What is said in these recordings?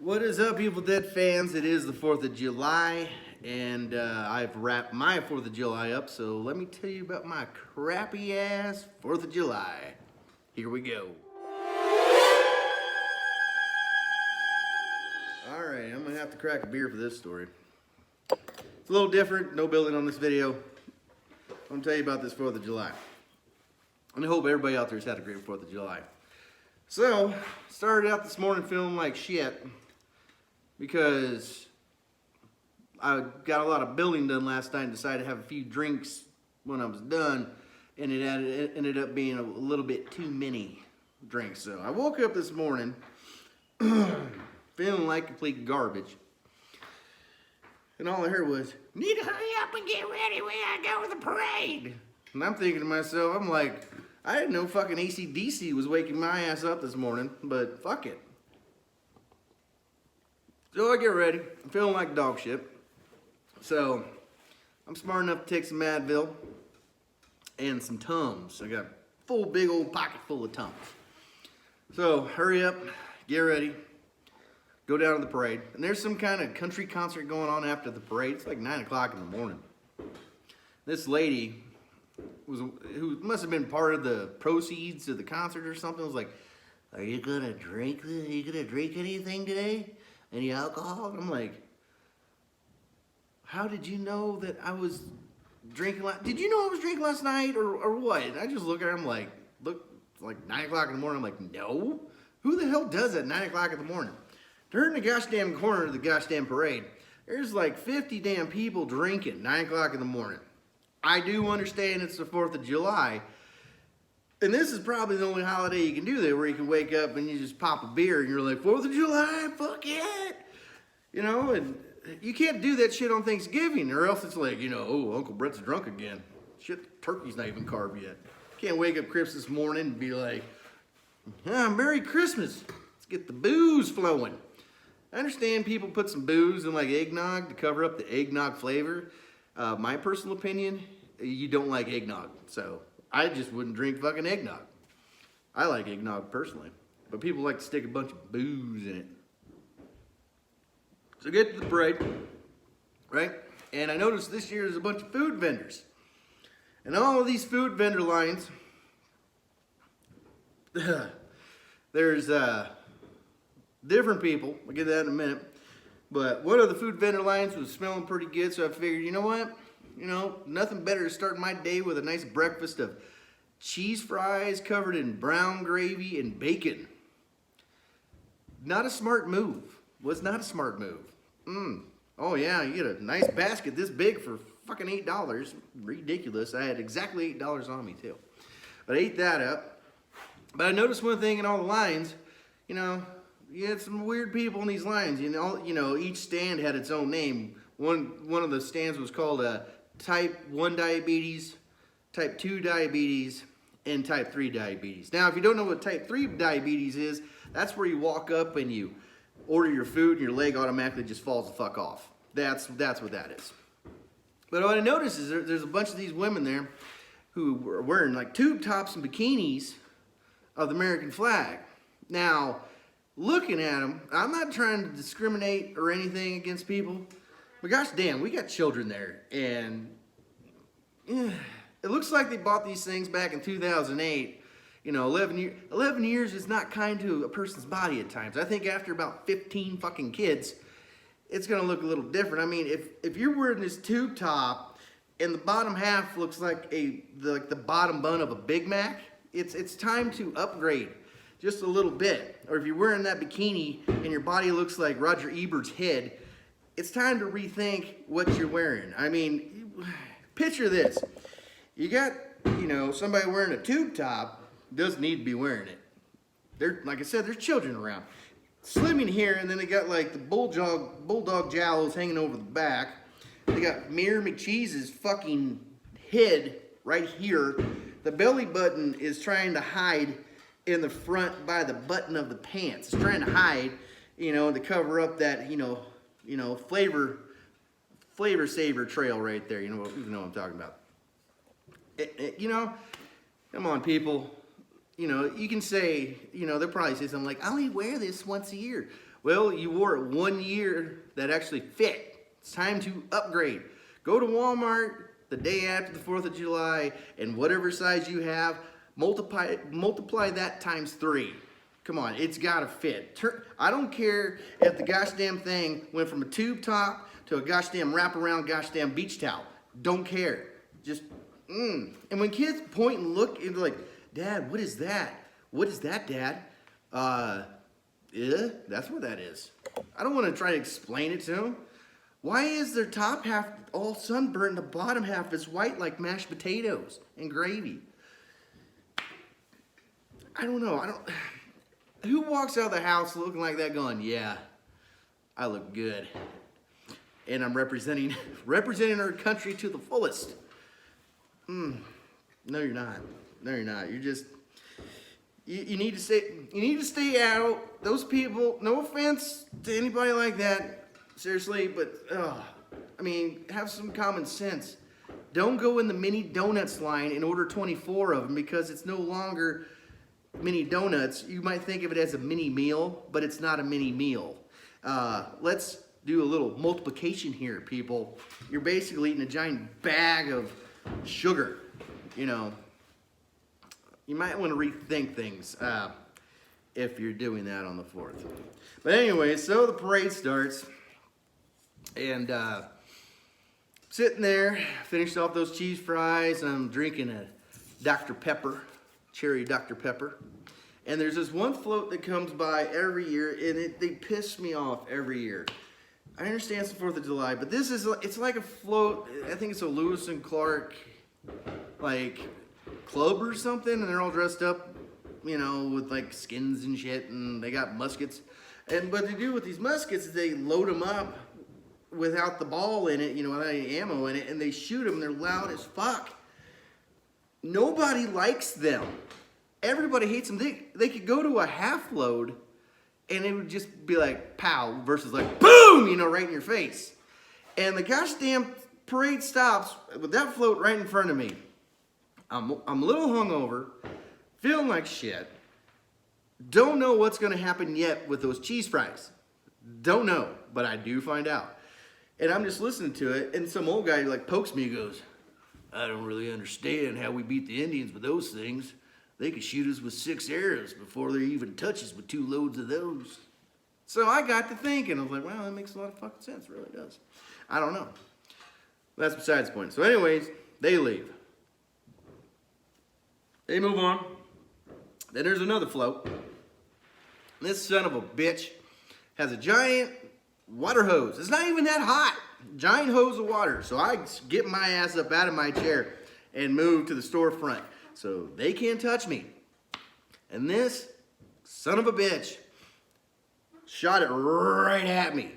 What is up, Evil Dead fans? It is the 4th of July, and I've wrapped my 4th of July up, so let me tell you about my crappy ass 4th of July. Here we go. Alright, I'm gonna have to crack a beer for this story. It's a little different, no building on this video. I'm gonna tell you about this 4th of July. And I hope everybody out there has had a great 4th of July. So, started out this morning feeling like shit because I got a lot of building done last night and decided to have a few drinks when I was done, and it ended up being a little bit too many drinks. So I woke up this morning feeling like complete garbage, and all I heard was, "Need to hurry up and get ready, we gotta go to the parade." And I'm thinking to myself, I'm like, I didn't know fucking AC/DC was waking my ass up this morning, but fuck it. So I get ready. I'm feeling like dog shit. So I'm smart enough to take some Advil and some Tums. I got a full big old pocket full of Tums. So hurry up, get ready, go down to the parade. And there's some kind of country concert going on after the parade. It's like 9 o'clock in the morning. This lady who must have been part of the proceeds of the concert or something was like, "Are you gonna drink? Are you gonna drink anything today? Any alcohol?" And I'm like, "How did you know that I was drinking? Did you know I was drinking last night or what?" And I just look at her. I'm like, look, it's like 9 o'clock in the morning. I'm like, no. Who the hell does that at 9 o'clock in the morning? Turn the goddamn corner of the goddamn parade. There's like 50 damn people drinking 9 o'clock in the morning. I do understand it's the 4th of July. And this is probably the only holiday you can do there where you can wake up and you just pop a beer and you're like, 4th of July, fuck it. You know, and you can't do that shit on Thanksgiving or else it's like, oh, Uncle Brett's drunk again. Shit, turkey's not even carved yet. Can't wake up Christmas morning and be like, Merry Christmas. Let's get the booze flowing. I understand people put some booze in like eggnog to cover up the eggnog flavor. My personal opinion, you don't like eggnog, so I just wouldn't drink fucking eggnog. I like eggnog personally, but people like to stick a bunch of booze in it. So get to the parade, right? And I noticed this year there's a bunch of food vendors. And all of these food vendor lines, there's different people. I'll get to that in a minute. But one of the food vendor lines was smelling pretty good, so I figured, you know what? Nothing better to start my day with a nice breakfast of cheese fries covered in brown gravy and bacon. Not a smart move. Was not a smart move. Oh yeah, you get a nice basket this big for fucking $8. Ridiculous. I had exactly $8 on me too. But I ate that up. But I noticed one thing in all the lines, you had some weird people in these lines. Each stand had its own name. One of the stands was called Type 1 diabetes, Type 2 diabetes, and Type 3 diabetes. Now, if you don't know what Type 3 diabetes is, that's where you walk up and you order your food and your leg automatically just falls the fuck off. That's what that is. But what I noticed is there's a bunch of these women there who were wearing like tube tops and bikinis of the American flag. Now, looking at them, I'm not trying to discriminate or anything against people, but gosh damn, we got children there, and it looks like they bought these things back in 2008. 11 years is not kind to a person's body at times. I think after about 15 fucking kids, it's gonna look a little different. I mean, if you're wearing this tube top and the bottom half looks like the bottom bun of a Big Mac, it's time to upgrade just a little bit. Or if you're wearing that bikini and your body looks like Roger Ebert's head, it's time to rethink what you're wearing. I mean, picture this. You got, somebody wearing a tube top, doesn't need to be wearing it. Like I said, there's children around. Slimming here, and then they got like the bulldog jowls hanging over the back. They got Mayor McCheese's fucking head right here. The belly button is trying to hide in the front by the button of the pants. It's trying to hide, to cover up that, flavor saver trail right there. You know what I'm talking about. Come on, people. you know, you can say, you know, they'll probably say something like, I only wear this once a year. Well, you wore it 1 year that actually fit. It's time to upgrade. Go to Walmart the day after the 4th of July, and whatever size you have, multiply that times 3. Come on, it's gotta fit. I don't care if the gosh damn thing went from a tube top to a gosh damn wraparound gosh damn beach towel. Don't care. Just, And when kids point and look and they're like, Dad, what is that? What is that, Dad? Yeah, that's what that is. I don't want to try to explain it to them. Why is their top half all sunburned and the bottom half is white like mashed potatoes and gravy? I don't know. Who walks out of the house looking like that going, yeah, I look good. And I'm representing our country to the fullest. No, you're not. No, you're not. You're just, you need to stay out. Those people, no offense to anybody like that, seriously, but, I mean, have some common sense. Don't go in the mini donuts line and order 24 of them because it's no longer mini donuts. You might think of it as a mini meal, but it's not a mini meal. Let's do a little multiplication here, people. You're basically eating a giant bag of sugar, you know. You might want to rethink things if you're doing that on the 4th. But anyway, so the parade starts, and sitting there, finished off those cheese fries, and I'm drinking a Dr. Pepper, cherry Dr. Pepper. And there's this one float that comes by every year, and they piss me off every year. I understand it's the 4th of July, but it's like a float. I think it's a Lewis and Clark, like, club or something, and they're all dressed up, you know, with like skins and shit, and they got muskets. And what they do with these muskets is they load them up without the ball in it, you know, without any ammo in it, and they shoot them. They're loud as fuck. Nobody likes them. Everybody hates them. They could go to a half load, and it would just be like pow versus like boom, you know, right in your face. And the gosh damn parade stops with that float right in front of me. I'm a little hungover, feeling like shit. Don't know what's going to happen yet with those cheese fries. Don't know, but I do find out. And I'm just listening to it, and some old guy like pokes me and goes, I don't really understand how we beat the Indians with those things. They could shoot us with 6 arrows before they even touch us with 2 loads of those. So I got to thinking, I was like, wow, that makes a lot of fucking sense, it really does. I don't know. That's besides the point. So anyways, they leave. They move on. Then there's another float. This son of a bitch has a giant water hose. It's not even that hot. Giant hose of water. So I get my ass up out of my chair and move to the storefront so they can't touch me. And this son of a bitch shot it right at me.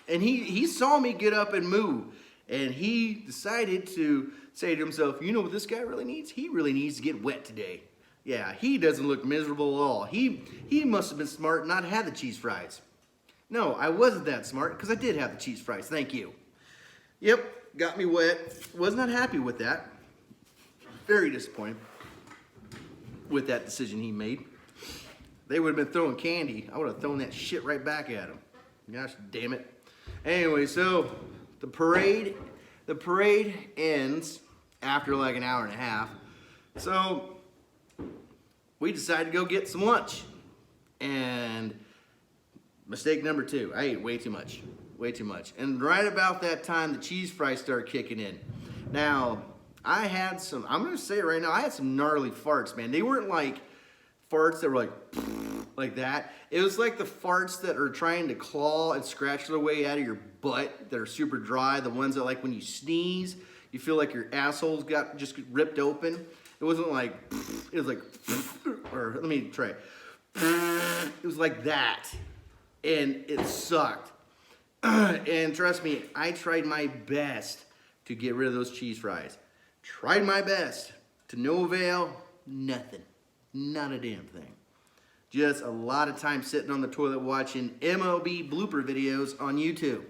And he saw me get up and move. And he decided to say to himself, you know what this guy really needs? He really needs to get wet today. Yeah, he doesn't look miserable at all. He must have been smart and not had the cheese fries. No, I wasn't that smart because I did have the cheese fries. Thank you. Yep, got me wet. Was not happy with that. Very disappointed with that decision he made. They would have been throwing candy. I would have thrown that shit right back at him. Gosh damn it. Anyway, so the parade ends after like an hour and a half. So we decided to go get some lunch. And mistake number 2, I ate way too much. Way too much. And right about that time, the cheese fries started kicking in. Now, I had some, I'm going to say it right now, I had some gnarly farts, man. They weren't like farts that were like that. It was like the farts that are trying to claw and scratch their way out of your butt that are super dry. The ones that like when you sneeze, you feel like your asshole's got just ripped open. It wasn't like, it was like, or let me try. It was like that. And it sucked. And trust me, I tried my best to get rid of those cheese fries. Tried my best. To no avail, nothing. Not a damn thing. Just a lot of time sitting on the toilet watching MLB blooper videos on YouTube.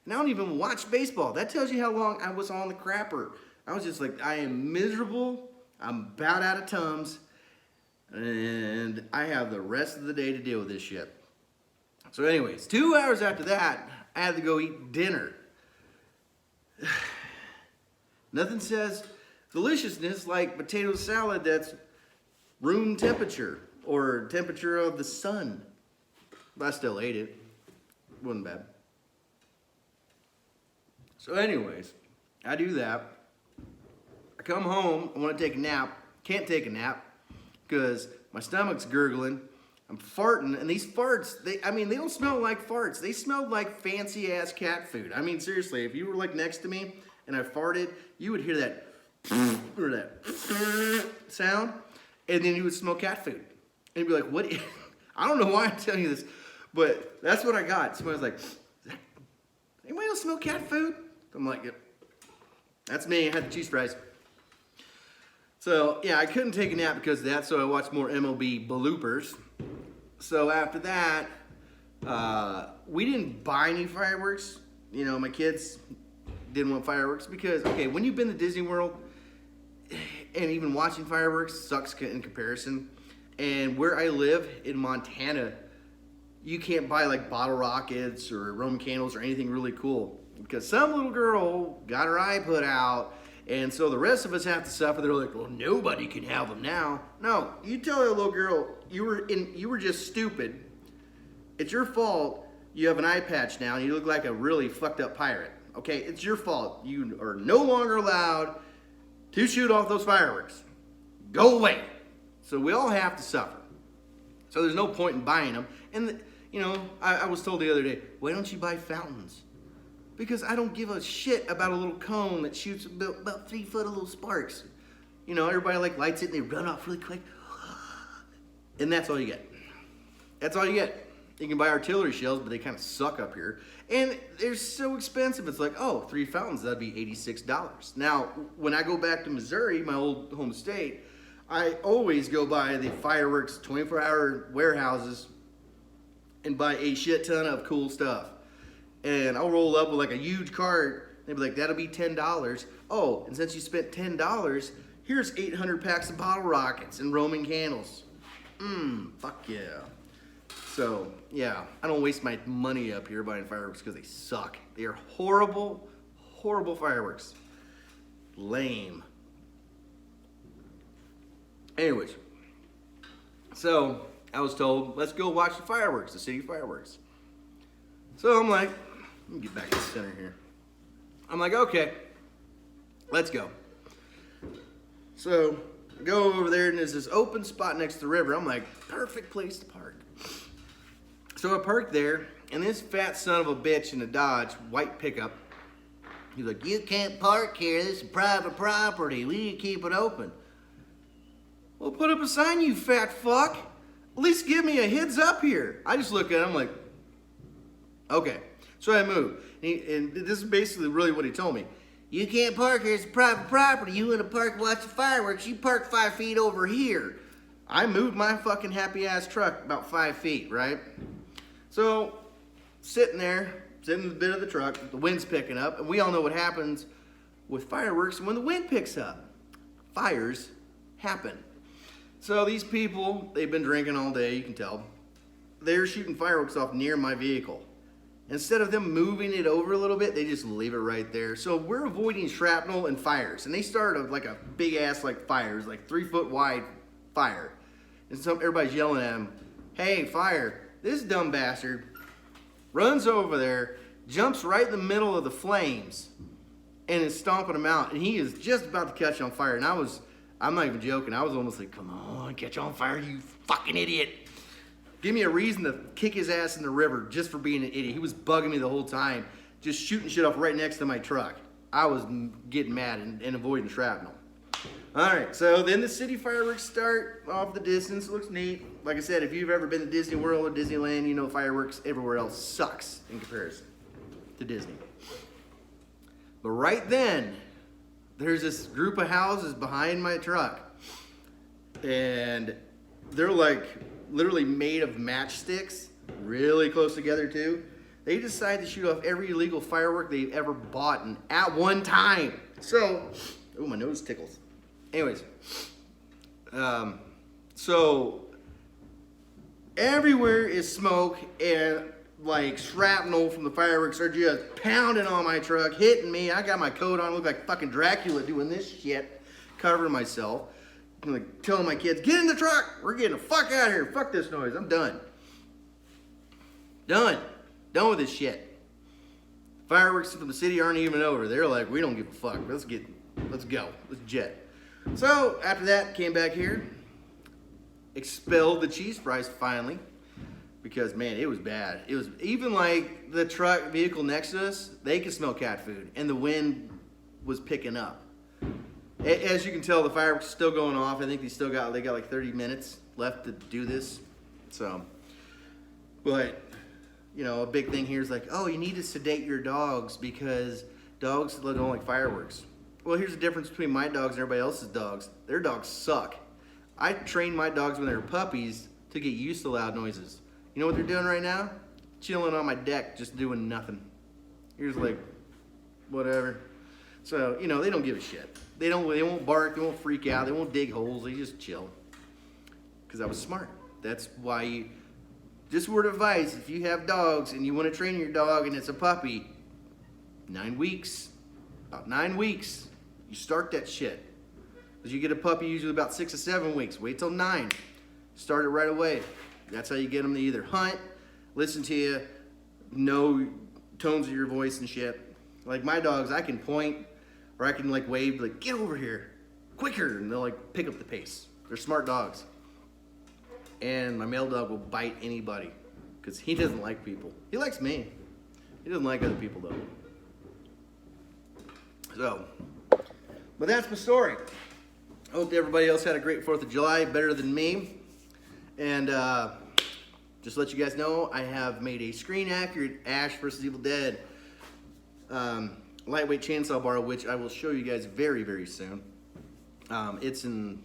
And I don't even watch baseball. That tells you how long I was on the crapper. I was just like, I am miserable. I'm about out of Tums. And I have the rest of the day to deal with this shit. So anyways, 2 hours after that, I had to go eat dinner. Nothing says deliciousness like potato salad that's room temperature or temperature of the sun. But I still ate it. Wasn't bad. So anyways, I do that. I come home, I want to take a nap. Can't take a nap because my stomach's gurgling. I'm farting, and these farts, they don't smell like farts. They smell like fancy ass cat food. I mean, seriously, if you were like next to me and I farted, you would hear that or that sound, and then you would smell cat food. And you'd be like, what? I don't know why I'm telling you this, but that's what I got. Somebody was like, anybody else smell cat food? I'm like, yep. That's me. I had the cheese fries. So, yeah, I couldn't take a nap because of that, so I watched more MLB bloopers. So after that, we didn't buy any fireworks. You know, my kids didn't want fireworks because, okay, when you've been to Disney World, and even watching fireworks sucks in comparison. And where I live in Montana, you can't buy like bottle rockets or Roman candles or anything really cool because some little girl got her eye put out, and so the rest of us have to suffer. They're like, well, nobody can have them now. No, you tell that little girl you were just stupid. It's your fault. You have an eye patch now, and you look like a really fucked up pirate. Okay, it's your fault. You are no longer allowed to shoot off those fireworks. Go away. So we all have to suffer. So there's no point in buying them. And you know, I was told the other day, why don't you buy fountains? Because I don't give a shit about a little cone that shoots about 3 foot of little sparks. You know, everybody like lights it and they run off really quick. And that's all you get. That's all you get. You can buy artillery shells, but they kind of suck up here. And they're so expensive. It's like, oh, 3 fountains, that'd be $86. Now, when I go back to Missouri, my old home state, I always go by the fireworks 24-hour warehouses and buy a shit ton of cool stuff. And I'll roll up with like a huge cart. They'll be like, that'll be $10. Oh, and since you spent $10, here's 800 packs of bottle rockets and Roman candles. Fuck yeah. So, yeah, I don't waste my money up here buying fireworks because they suck. They are horrible, horrible fireworks. Lame. Anyways, so I was told, let's go watch the fireworks, the city fireworks. So I'm like, let me get back to the center here. I'm like, okay, let's go. So I go over there and there's this open spot next to the river. I'm like, perfect place to park. So I parked there, and this fat son of a bitch in a Dodge, white pickup, he's like, you can't park here, this is private property, we need to keep it open. Well, put up a sign, you fat fuck. At least give me a heads up here. I just look at him like, okay. So I moved. And this is basically really what he told me. You can't park here, it's private property. You want to park and watch the fireworks, you park 5 feet over here. I moved my fucking happy ass truck about 5 feet, right? So, sitting there, sitting in the bed of the truck, the wind's picking up, and we all know what happens with fireworks when the wind picks up. Fires happen. So these people, they've been drinking all day, you can tell. They're shooting fireworks off near my vehicle. Instead of them moving it over a little bit, they just leave it right there. So we're avoiding shrapnel and fires. And they started like a big ass like fires, like 3 foot wide fire. And so everybody's yelling at him, hey, fire. This dumb bastard runs over there, jumps right in the middle of the flames, and is stomping them out. And he is just about to catch on fire. And I'm not even joking. I was almost like, come on, catch on fire, you fucking idiot. Give me a reason to kick his ass in the river just for being an idiot. He was bugging me the whole time, just shooting shit off right next to my truck. I was getting mad and avoiding shrapnel. All right, so then the city fireworks start off the distance. It looks neat. Like I said, if you've ever been to Disney World or Disneyland, you know fireworks everywhere else sucks in comparison to Disney. But right then, there's this group of houses behind my truck. And they're like literally made of matchsticks, really close together too. They decide to shoot off every illegal firework they've ever bought at one time. So, oh, my nose tickles. Anyways, So everywhere is smoke, and like shrapnel from the fireworks are just pounding on my truck, hitting me. I got my coat on, look like fucking Dracula doing this shit, covering myself. I'm like telling my kids, get in the truck, we're getting the fuck out of here. Fuck this noise, I'm done. Done with this shit. Fireworks from the city aren't even over. They're like, we don't give a fuck. Let's go. Let's jet. So after that, came back here, expelled the cheese fries finally, because man, it was bad. It was even like the truck vehicle next to us, they could smell cat food, and the wind was picking up. As you can tell, the fireworks are still going off. I think they got like 30 minutes left to do this. So, but you know, a big thing here is like, oh, you need to sedate your dogs because dogs don't like fireworks. Well, here's the difference between my dogs and everybody else's dogs. Their dogs suck. I trained my dogs when they were puppies to get used to loud noises. You know what they're doing right now? Chilling on my deck, just doing nothing. Here's like, whatever. So, you know, they don't give a shit. They won't bark, they won't freak out, they won't dig holes, they just chill. Because I was smart. That's why just word of advice, if you have dogs and you want to train your dog and it's a puppy, 9 weeks, about 9 weeks, you start that shit. Because you get a puppy usually about 6 or 7 weeks. Wait till 9. Start it right away. That's how you get them to either hunt, listen to you, know tones of your voice and shit. Like my dogs, I can point or I can like wave, like, get over here, quicker, and they'll like pick up the pace. They're smart dogs. And my male dog will bite anybody because he doesn't like people. He likes me. He doesn't like other people though. So, but that's my story. I hope everybody else had a great 4th of July, better than me. And just to let you guys know, I have made a screen accurate Ash vs. Evil Dead lightweight chainsaw bar, which I will show you guys very, very soon. It's in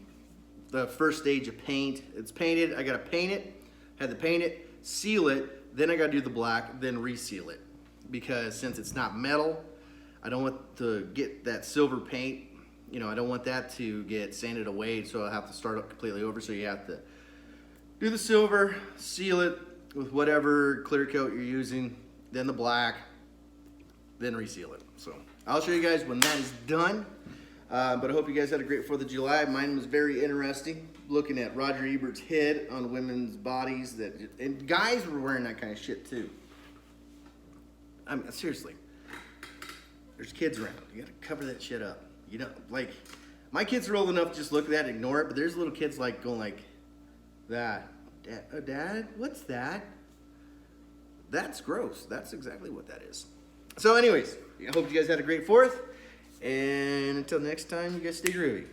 the first stage of paint. It's painted. I gotta paint it, had to paint it, seal it, then I gotta do the black, then reseal it. Because since it's not metal, I don't want to get that silver paint, you know, I don't want that to get sanded away, so I'll have to start up completely over. So you have to do the silver, seal it with whatever clear coat you're using, then the black, then reseal it. So I'll show you guys when that is done. But I hope you guys had a great 4th of July. Mine was very interesting, looking at Roger Ebert's head on women's bodies, and guys were wearing that kind of shit too. I mean, seriously, there's kids around. You gotta cover that shit up. You know, like, my kids are old enough to just look at that and ignore it, but there's little kids like going like, that, Dad, what's that? That's gross. That's exactly what that is. So anyways, I hope you guys had a great 4th. And until next time, you guys stay groovy.